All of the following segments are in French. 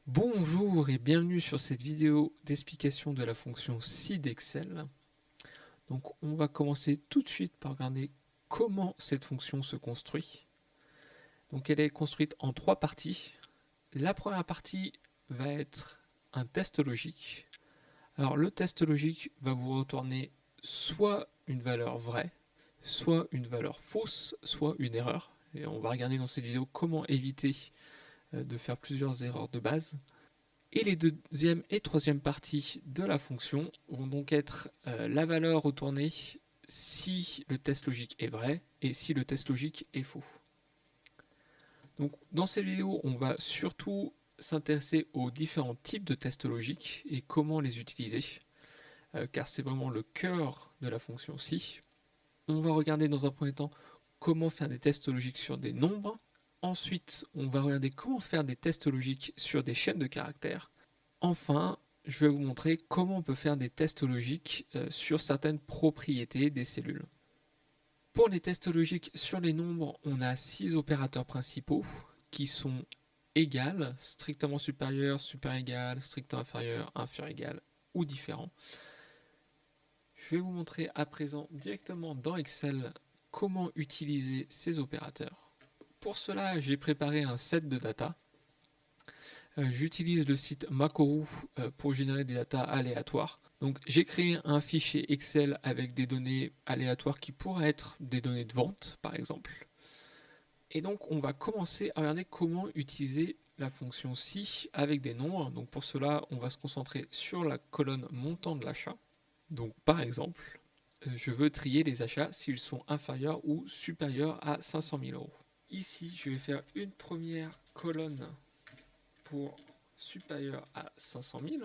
Bonjour et bienvenue sur cette vidéo d'explication de la fonction si d'Excel. Donc on va commencer tout de suite par regarder comment cette fonction se construit. Donc elle est construite en trois parties. La première partie va être un test logique. Alors le test logique va vous retourner soit une valeur vraie, soit une valeur fausse, soit une erreur. Et on va regarder dans cette vidéo comment éviter de faire plusieurs erreurs de base. Et les deuxième et troisième parties de la fonction vont donc être la valeur retournée si le test logique est vrai et si le test logique est faux. Donc dans cette vidéo, on va surtout s'intéresser aux différents types de tests logiques et comment les utiliser, car c'est vraiment le cœur de la fonction si. On va regarder dans un premier temps comment faire des tests logiques sur des nombres. Ensuite, on va regarder comment faire des tests logiques sur des chaînes de caractères. Enfin, je vais vous montrer comment on peut faire des tests logiques sur certaines propriétés des cellules. Pour les tests logiques sur les nombres, on a 6 opérateurs principaux qui sont égal, strictement supérieur, super égal, strictement inférieur, inférieur égal ou différent. Je vais vous montrer à présent directement dans Excel comment utiliser ces opérateurs. Pour cela, j'ai préparé un set de data. J'utilise le site Makoru pour générer des datas aléatoires. Donc j'ai créé un fichier Excel avec des données aléatoires qui pourraient être des données de vente par exemple. Et donc on va commencer à regarder comment utiliser la fonction si avec des nombres. Donc pour cela on va se concentrer sur la colonne montant de l'achat. Donc par exemple je veux trier les achats s'ils sont inférieurs ou supérieurs à 500 000 euros. Ici je vais faire une première colonne pour supérieur à 500 000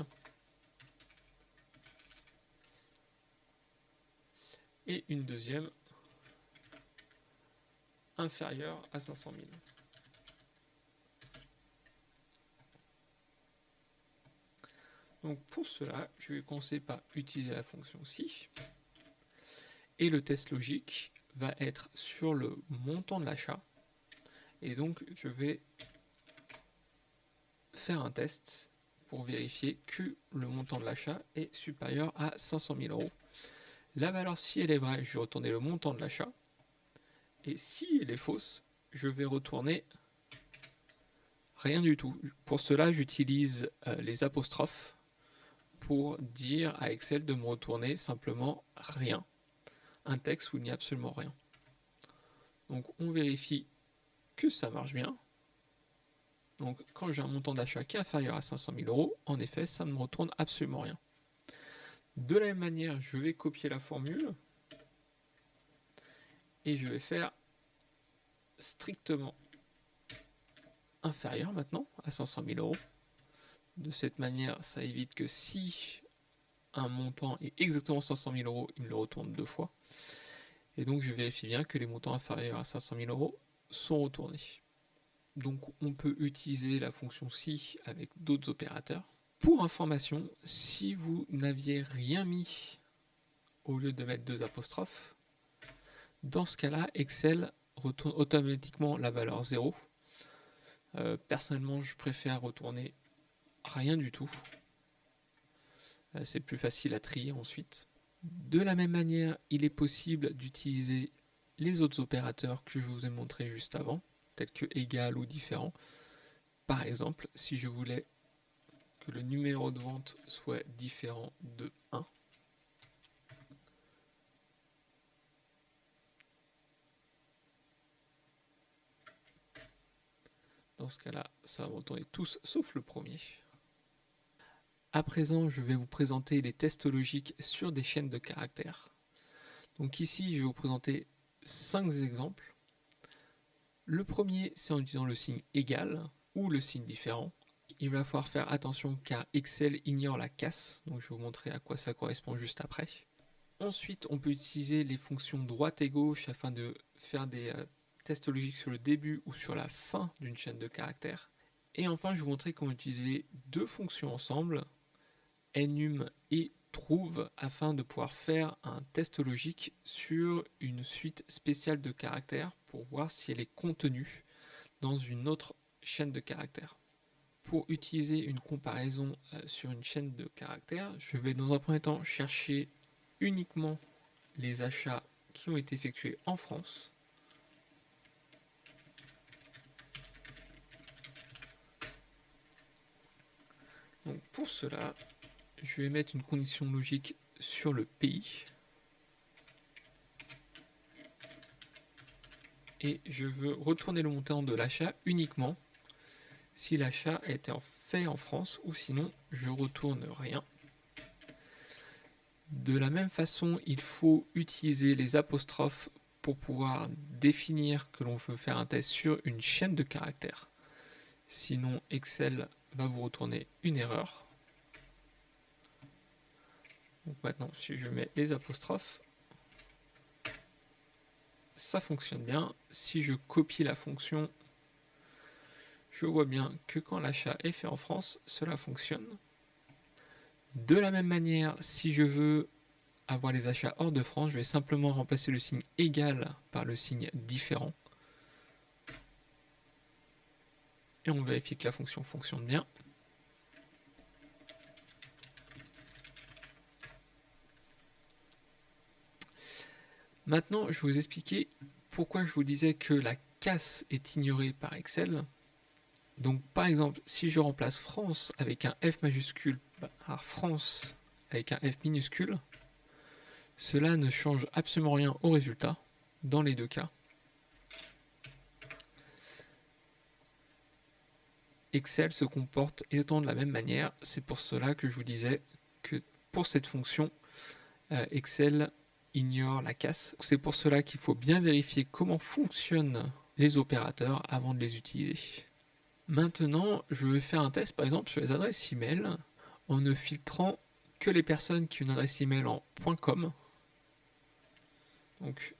et une deuxième inférieure à 500 000. Donc pour cela, je vais commencer par utiliser la fonction si et le test logique va être sur le montant de l'achat et donc je vais faire un test pour vérifier que le montant de l'achat est supérieur à 500 000 euros. La valeur si elle est vraie, je vais retourner le montant de l'achat et si elle est fausse, je vais retourner rien du tout. Pour cela, j'utilise les apostrophes pour dire à Excel de me retourner simplement rien. Un texte où il n'y a absolument rien. Donc on vérifie que ça marche bien. Donc quand j'ai un montant d'achat qui est inférieur à 500 000 euros, en effet, ça ne me retourne absolument rien. De la même manière, je vais copier la formule et je vais faire strictement inférieur maintenant à 500 000 euros. De cette manière, ça évite que si un montant est exactement 500 000 euros, il me le retourne deux fois. Et donc je vérifie bien que les montants inférieurs à 500 000 euros sont retournés. Donc on peut utiliser la fonction si avec d'autres opérateurs. Pour information, si vous n'aviez rien mis au lieu de mettre deux apostrophes, dans ce cas-là, Excel retourne automatiquement la valeur 0. Personnellement, je préfère retourner rien du tout. C'est plus facile à trier ensuite. De la même manière, il est possible d'utiliser les autres opérateurs que je vous ai montrés juste avant, tels que égal ou différent. Par exemple, si je voulais que le numéro de vente soit différent de 1, dans ce cas-là, ça va me retourner tous sauf le premier. À présent, je vais vous présenter les tests logiques sur des chaînes de caractères. Donc ici, je vais vous présenter 5 exemples. Le premier, c'est en utilisant le signe égal ou le signe différent. Il va falloir faire attention car Excel ignore la casse, donc je vais vous montrer à quoi ça correspond juste après. Ensuite, on peut utiliser les fonctions droite et gauche afin de faire des tests logiques sur le début ou sur la fin d'une chaîne de caractères. Et enfin, je vais vous montrer comment utiliser deux fonctions ensemble, enum et trouve, afin de pouvoir faire un test logique sur une suite spéciale de caractères pour voir si elle est contenue dans une autre chaîne de caractères. pour utiliser une comparaison sur une chaîne de caractères, je vais dans un premier temps chercher uniquement les achats qui ont été effectués en France. Donc pour cela, je vais mettre une condition logique sur le pays. Et je veux retourner le montant de l'achat uniquement si l'achat a été fait en France, ou sinon je retourne rien. De la même façon, il faut utiliser les apostrophes pour pouvoir définir que l'on veut faire un test sur une chaîne de caractères. Sinon, Excel va vous retourner une erreur. Donc maintenant, si je mets les apostrophes, ça fonctionne bien. Si je copie la fonction, je vois bien que quand l'achat est fait en France, cela fonctionne. De la même manière, si je veux avoir les achats hors de France, je vais simplement remplacer le signe égal par le signe différent. Et on vérifie que la fonction fonctionne bien. Maintenant, je vais vous expliquer pourquoi je vous disais que la casse est ignorée par Excel. Donc par exemple, si je remplace France avec un F majuscule par France avec un F minuscule, cela ne change absolument rien au résultat dans les deux cas. Excel se comporte exactement de la même manière. C'est pour cela que je vous disais que pour cette fonction, Excel ignore la casse. C'est pour cela qu'il faut bien vérifier comment fonctionnent les opérateurs avant de les utiliser. Maintenant, je vais faire un test par exemple sur les adresses email en ne filtrant que les personnes qui ont une adresse email en .com. Donc,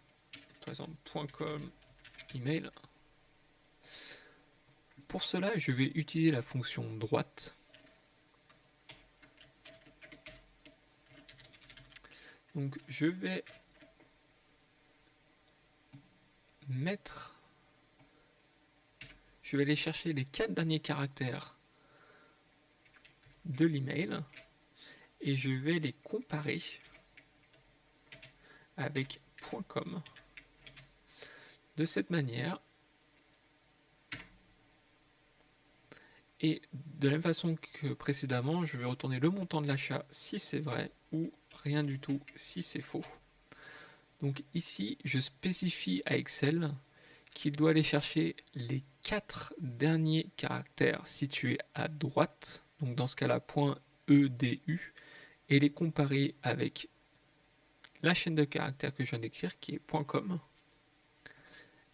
par exemple, .com email. Pour cela, je vais utiliser la fonction droite. Donc, je vais aller chercher les 4 derniers caractères de l'email et je vais les comparer avec .com. De cette manière, et de la même façon que précédemment, je vais retourner le montant de l'achat si c'est vrai ou rien du tout si c'est faux. Donc ici, je spécifie à Excel qu'il doit aller chercher les 4 derniers caractères situés à droite, donc dans ce cas-là .edu, et les comparer avec la chaîne de caractères que je viens d'écrire qui est .com,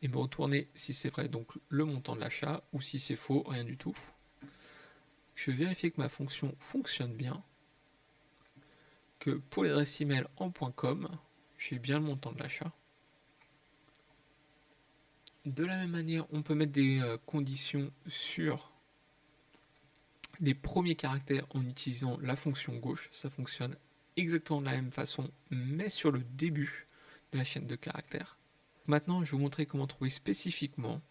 et me retourner si c'est vrai donc le montant de l'achat, ou si c'est faux, rien du tout. Je vais vérifier que ma fonction fonctionne bien, que pour l'adresse email en .com, j'ai bien le montant de l'achat. De la même manière, on peut mettre des conditions sur les premiers caractères en utilisant la fonction gauche. Ça fonctionne exactement de la même façon, mais sur le début de la chaîne de caractères. Maintenant, je vais vous montrer comment trouver spécifiquement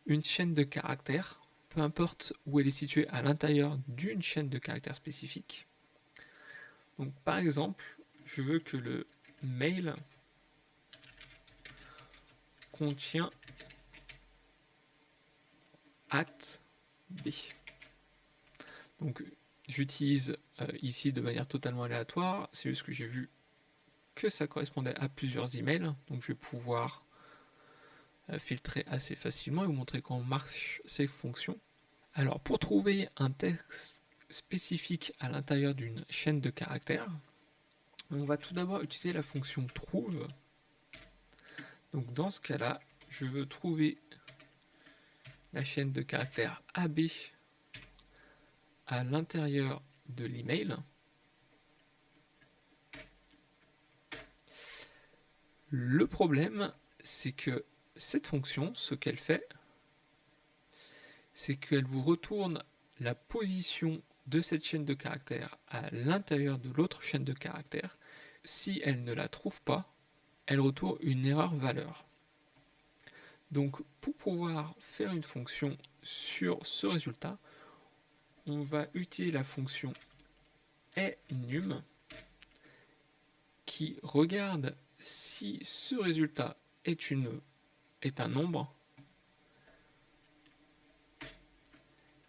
une chaîne de caractères, peu importe où elle est située à l'intérieur d'une chaîne de caractères spécifique. Donc, par exemple, je veux que le mail contient @b. Donc, j'utilise ici de manière totalement aléatoire, c'est juste que j'ai vu que ça correspondait à plusieurs emails, donc je vais pouvoir filtrer assez facilement et vous montrer comment marchent ces fonctions. Alors pour trouver un texte spécifique à l'intérieur d'une chaîne de caractères, on va tout d'abord utiliser la fonction trouve. Donc dans ce cas-là, je veux trouver la chaîne de caractères AB à l'intérieur de l'email. Le problème, c'est que cette fonction, ce qu'elle fait, c'est qu'elle vous retourne la position de cette chaîne de caractères à l'intérieur de l'autre chaîne de caractères. Si elle ne la trouve pas, elle retourne une erreur valeur. Donc pour pouvoir faire une fonction sur ce résultat, on va utiliser la fonction enum qui regarde si ce résultat est un nombre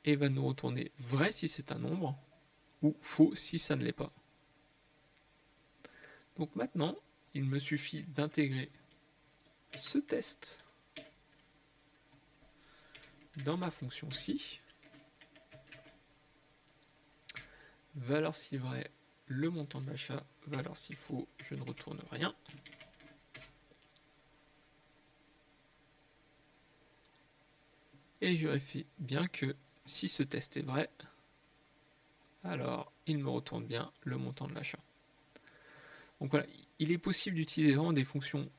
et va nous retourner vrai si c'est un nombre ou faux si ça ne l'est pas. Donc maintenant, il me suffit d'intégrer ce test dans ma fonction si. Valeur si vrai, le montant de l'achat. Valeur si faux, je ne retourne rien. Et je vérifie bien que si ce test est vrai, alors il me retourne bien le montant de l'achat. Donc voilà, il est possible d'utiliser vraiment des fonctions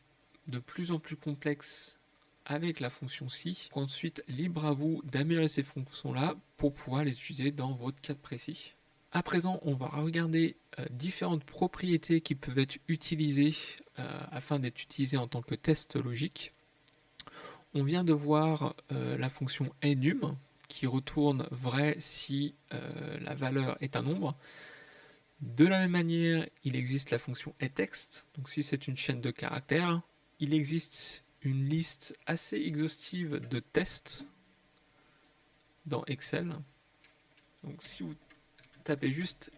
de plus en plus complexes avec la fonction si. Ensuite, libre à vous d'améliorer ces fonctions-là pour pouvoir les utiliser dans votre cas précis. À présent, on va regarder différentes propriétés qui peuvent être utilisées afin d'être utilisées en tant que test logique. On vient de voir la fonction enum qui retourne vrai si la valeur est un nombre. De la même manière, il existe la fonction etxt, donc si c'est une chaîne de caractères. Il existe une liste assez exhaustive de tests dans Excel. Donc si vous tapez juste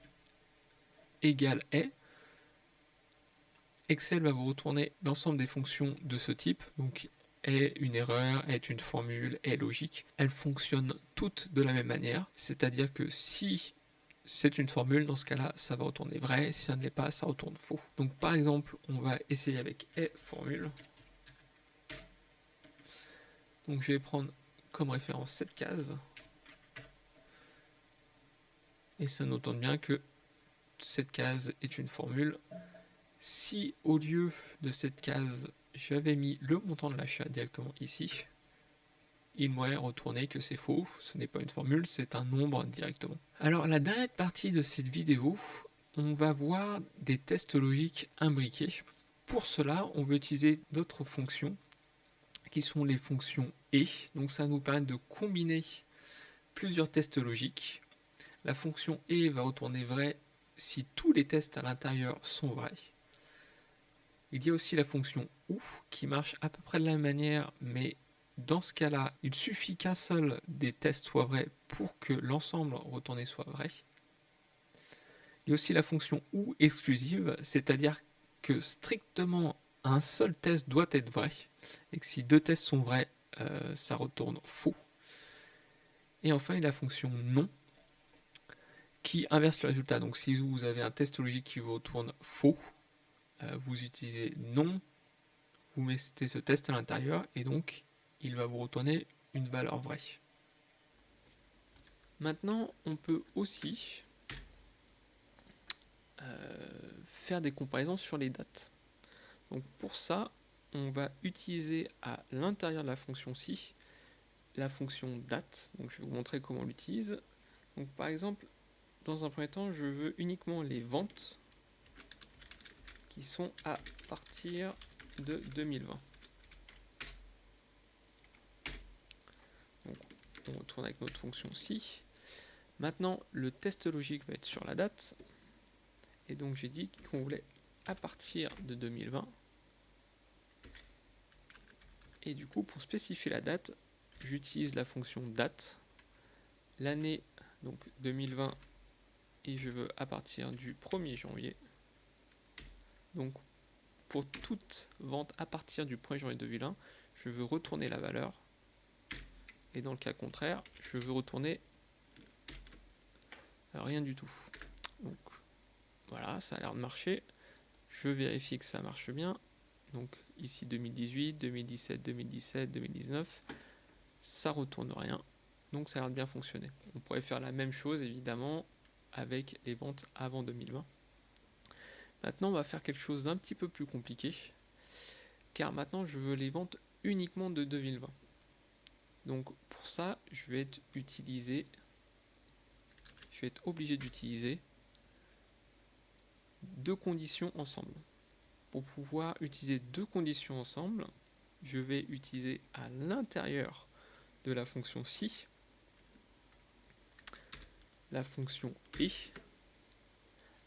égal est, Excel va vous retourner l'ensemble des fonctions de ce type. Donc est une erreur, est une formule, est logique. Elles fonctionnent toutes de la même manière, c'est-à-dire que si c'est une formule, dans ce cas-là, ça va retourner vrai, si ça ne l'est pas, ça retourne faux. Donc par exemple, on va essayer avec est formule. Donc je vais prendre comme référence cette case. Et ça nous donne bien que cette case est une formule. Si au lieu de cette case, j'avais mis le montant de l'achat directement ici, il m'aurait retourné que c'est faux, ce n'est pas une formule, c'est un nombre directement. Alors la dernière partie de cette vidéo, on va voir des tests logiques imbriqués. Pour cela, on va utiliser d'autres fonctions qui sont les fonctions et. Donc ça nous permet de combiner plusieurs tests logiques. La fonction et va retourner vrai si tous les tests à l'intérieur sont vrais. Il y a aussi la fonction ou qui marche à peu près de la même manière, mais dans ce cas-là, il suffit qu'un seul des tests soit vrai pour que l'ensemble retourné soit vrai. Il y a aussi la fonction ou exclusive, c'est-à-dire que strictement un seul test doit être vrai, et que si deux tests sont vrais, ça retourne faux. Et enfin, il y a la fonction non, qui inverse le résultat. Donc si vous avez un test logique qui vous retourne faux, vous utilisez non, vous mettez ce test à l'intérieur, et donc il va vous retourner une valeur vraie. Maintenant, on peut aussi faire des comparaisons sur les dates. Donc pour ça, on va utiliser à l'intérieur de la fonction si la fonction date. Donc je vais vous montrer comment on l'utilise. Donc par exemple, dans un premier temps, je veux uniquement les ventes qui sont à partir de 2020. Donc on retourne avec notre fonction si. Maintenant, le test logique va être sur la date. Et donc j'ai dit qu'on voulait à partir de 2020. Et du coup, pour spécifier la date, j'utilise la fonction date, l'année, donc 2020, et je veux à partir du 1er janvier. Donc pour toute vente à partir du 1er janvier 2001, je veux retourner la valeur. Et dans le cas contraire, je veux retourner rien du tout. Donc voilà, ça a l'air de marcher. Je vérifie que ça marche bien. Donc ici 2018, 2017, 2017, 2019, ça retourne rien. Donc ça a l'air de bien fonctionner. On pourrait faire la même chose évidemment avec les ventes avant 2020. Maintenant on va faire quelque chose d'un petit peu plus compliqué, car maintenant je veux les ventes uniquement de 2020. Donc pour ça je vais être obligé d'utiliser deux conditions ensemble. Pour pouvoir utiliser deux conditions ensemble, je vais utiliser à l'intérieur de la fonction si la fonction et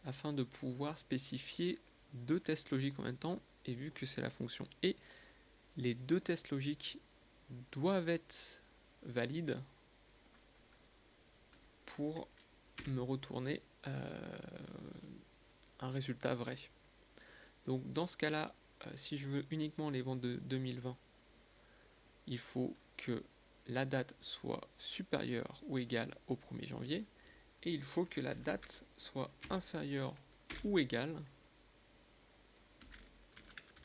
afin de pouvoir spécifier deux tests logiques en même temps. Et vu que c'est la fonction et, les deux tests logiques doivent être valides pour me retourner un résultat vrai. Donc dans ce cas-là, si je veux uniquement les ventes de 2020, il faut que la date soit supérieure ou égale au 1er janvier et il faut que la date soit inférieure ou égale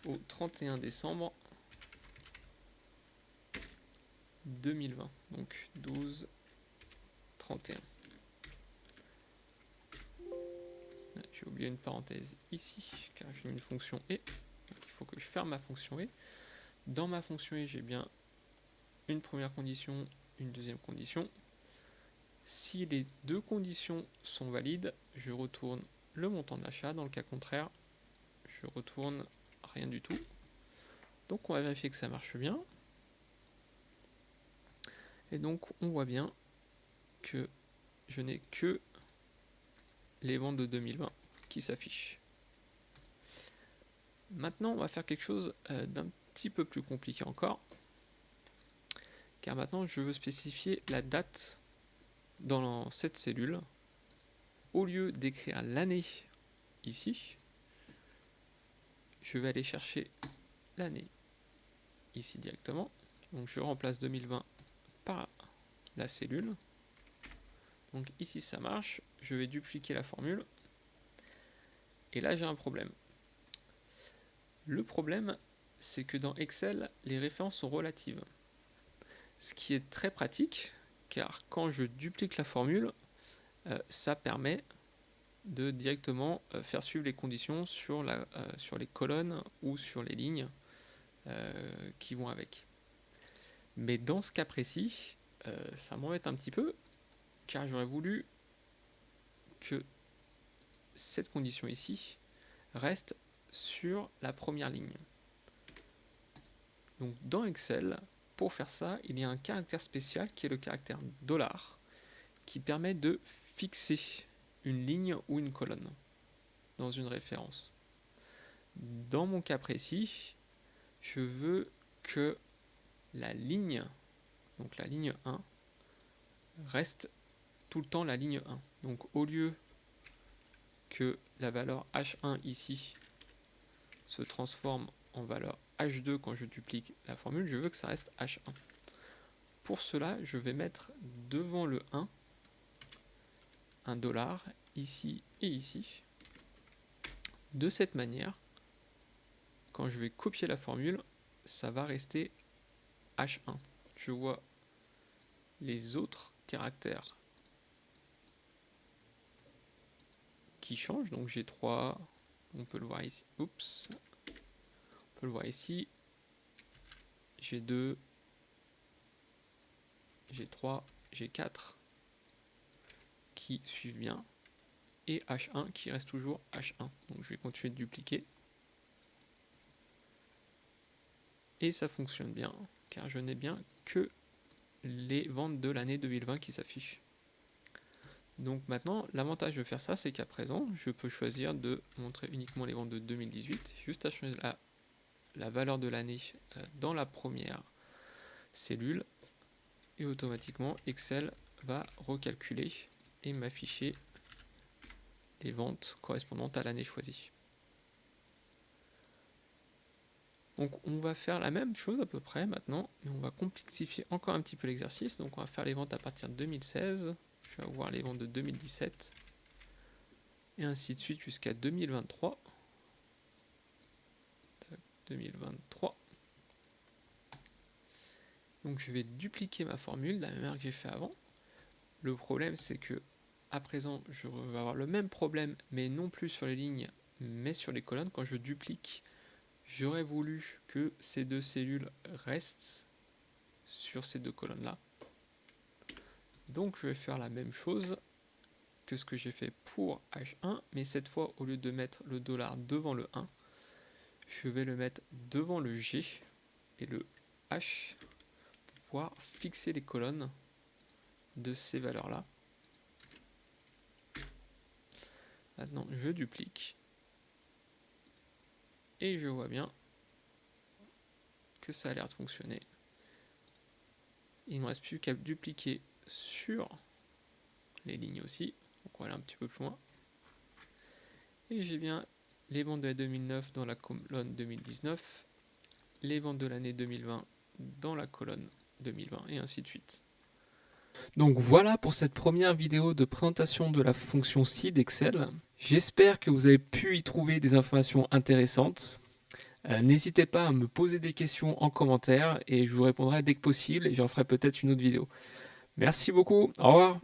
au 31 décembre 2020. Donc 12, 31. J'ai oublié une parenthèse ici car j'ai mis une fonction et. Donc il faut que je ferme ma fonction et. Dans ma fonction et, j'ai bien une première condition, une deuxième condition. Si les deux conditions sont valides, je retourne le montant de l'achat. Dans le cas contraire, je retourne rien du tout. Donc on va vérifier que ça marche bien. Et donc on voit bien que je n'ai que les ventes de 2020 qui s'affichent. Maintenant on va faire quelque chose d'un petit peu plus compliqué encore. Car maintenant je veux spécifier la date dans cette cellule. Au lieu d'écrire l'année ici, je vais aller chercher l'année ici directement. Donc je remplace 2020 par la cellule. Donc ici ça marche. Je vais dupliquer la formule. Et là j'ai un problème. Le problème, c'est que dans Excel, les références sont relatives. Ce qui est très pratique, car quand je duplique la formule, ça permet de directement faire suivre les conditions sur les colonnes ou sur les lignes qui vont avec. Mais dans ce cas précis, ça m'embête un petit peu, car j'aurais voulu que cette condition ici reste sur la première ligne. Donc dans Excel, pour faire ça, il y a un caractère spécial qui est le caractère $, qui permet de fixer une ligne ou une colonne dans une référence. Dans mon cas précis, je veux que la ligne, donc la ligne 1, reste tout le temps la ligne 1. Donc au lieu que la valeur H1 ici se transforme en valeur H2 quand je duplique la formule, je veux que ça reste H1. Pour cela, je vais mettre devant le 1 un $, ici et ici. De cette manière, quand je vais copier la formule, ça va rester H1. Je vois les autres caractères qui changent. Donc j'ai 3, on peut le voir ici. Oups. On peut le voir ici. J'ai 2, j'ai 3, j'ai 4 qui suivent bien. Et H1 qui reste toujours H1. Donc je vais continuer de dupliquer. Et ça fonctionne bien, car je n'ai bien que les ventes de l'année 2020 qui s'affichent. Donc maintenant, l'avantage de faire ça, c'est qu'à présent, je peux choisir de montrer uniquement les ventes de 2018, juste à changer la valeur de l'année dans la première cellule, et automatiquement Excel va recalculer et m'afficher les ventes correspondantes à l'année choisie. Donc on va faire la même chose à peu près maintenant, mais on va complexifier encore un petit peu l'exercice. Donc on va faire les ventes à partir de 2016, je vais avoir les ventes de 2017, et ainsi de suite jusqu'à 2023. 2023. Donc je vais dupliquer ma formule de la même manière que j'ai fait avant. Le problème c'est que à présent je vais avoir le même problème, mais non plus sur les lignes, mais sur les colonnes. Quand je duplique, j'aurais voulu que ces deux cellules restent sur ces deux colonnes là. Donc je vais faire la même chose que ce que j'ai fait pour H1, mais cette fois au lieu de mettre le $ devant le 1, je vais le mettre devant le G et le H pour pouvoir fixer les colonnes de ces valeurs là. Maintenant, je duplique. Et je vois bien que ça a l'air de fonctionner. Il ne me reste plus qu'à dupliquer sur les lignes aussi. Donc on va aller un petit peu plus loin. Et j'ai bien les ventes de la 2009 dans la colonne 2019, les ventes de l'année 2020 dans la colonne 2020 et ainsi de suite. Donc voilà pour cette première vidéo de présentation de la fonction SI d'Excel. J'espère que vous avez pu y trouver des informations intéressantes. N'hésitez pas à me poser des questions en commentaire et je vous répondrai dès que possible et j'en ferai peut-être une autre vidéo. Merci beaucoup, au revoir.